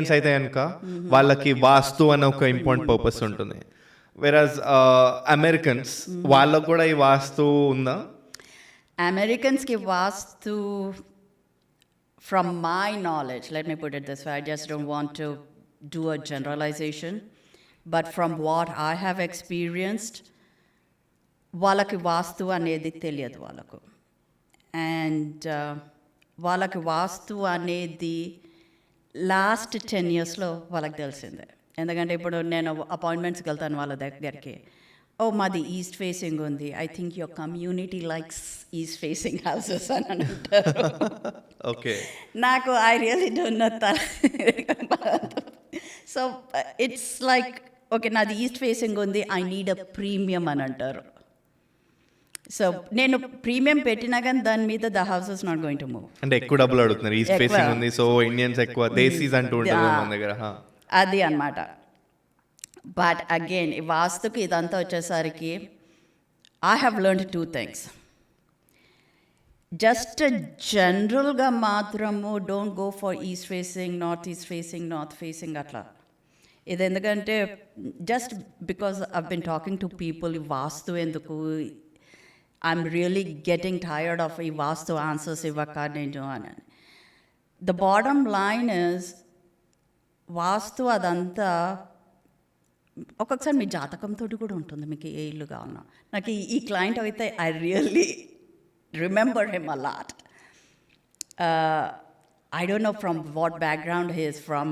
అయితే కనుక వాళ్ళకి వాస్తు అనే ఒక ఇంపార్టెంట్ పర్పస్ ఉంటుంది. వెరాజ్ అమెరికన్స్ వాళ్ళకు కూడా ఈ వాస్తు ఉందా? అమెరికన్స్కి వాస్తు, from my knowledge, let me put it this way, I just don't want to do a generalization, but from what I have experienced, వాళ్ళకి వాస్తు అనేది తెలియదు వాళ్ళకు. అండ్ వాళ్ళకి వాస్తు అనేది లాస్ట్ 10 yearsలో వాళ్ళకి తెలిసిందే. ఎందుకంటే ఇప్పుడు నేను అపాయింట్మెంట్స్కి వెళ్తాను వాళ్ళ దగ్గరికి, ఓ మాది ఈస్ట్ ఫేసింగ్ ఉంది, I think your community likes east facing houses అని అంటారు. ఓకే, నాకు I really don't know. So it's like okay నాది ఈస్ట్ ఫేసింగ్ ఉంది, ఐ నీడ్ అ ప్రీమియం అని అంటారు. సో నేను ప్రీమియం పెట్టినా కానీ దాని మీద the house is not going to move. అంటే ఎక్కువ డబ్బులు అడుగుతున్నారు. ఈస్ట్ ఫేసింగ్ ఉంది, సో ఇండియన్స్ ఎక్కువ దేశీస్ అంటూ ఉంటారు మన దగ్గర. అది అన్నమాట. బట్ అగైన్ ఈ వాస్తుకి ఇదంతా వచ్చేసరికి I have learned 2 things. Just జనరల్గా మాత్రము don't go for east facing, north east facing, north facing అట్లా. ఇది ఎందుకంటే just because I been talking to people, ఈ వాస్తు ఎందుకు, I'm really getting tired of ఈ వాస్తు ఆన్సర్స్ ఇవ్వక నేను అని. ద బాటమ్ లైన్ ఇస్ వాస్తు అదంతా ఒక్కొక్కసారి మీ జాతకంతో కూడా ఉంటుంది, మీకు ఏ ఇల్లు కావాలన్నా. నాకు ఈ క్లయింట్ అయితే I really remember him a lot. I don't know from what background he is from.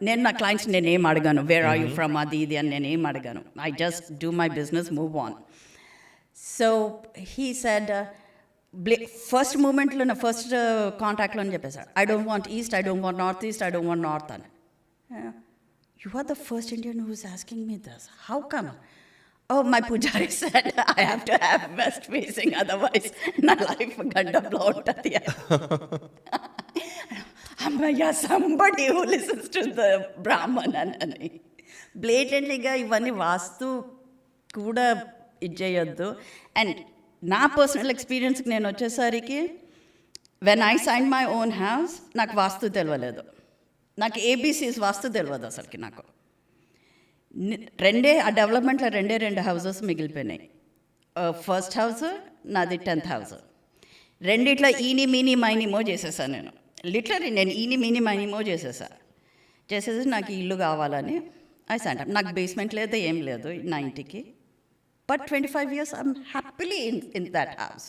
నేను నా క్లయింట్స్ నేనేం అడగాను, వేర్ ఆర్ యూ ఫ్రమ్ అది ఇది అని నేనేం అడగాను. I just do my business, move on. So he said first మూమెంట్లో నా ఫస్ట్ కాంటాక్ట్లో అని చెప్పేశాడు, I don't want east, I don't want north east, I don't want north అని. You are the first Indian who is asking me this. How come? Oh, my pujari said I have to have west facing, otherwise my life gandamlo untadi. Amma, somebody who listens to the Brahman ani. Blatantly ga ivanni vastu kuda idjeyoddu. And na personal experience ki nenu vachesariki, when I signed my own house, నాకు వాస్తు తెలియలేదు. నాకు ABCs వాస్తు తెలియదు అసలుకి. నాకు ఆ డెవలప్మెంట్లో 2 houses మిగిలిపోయినాయి. First house నాది 10th house. రెండిట్లో ఈని మీని మైనిమో చేసేసాను నేను. లిటరలీ నేను ఈని మీని మైనిమో చేసేసి నాకు ఇల్లు కావాలని ఐ సైన్ అప్. నాకు బేస్మెంట్ లేదు, ఏం లేదు నా ఇంటికి. But 25 years I'm happily in that house.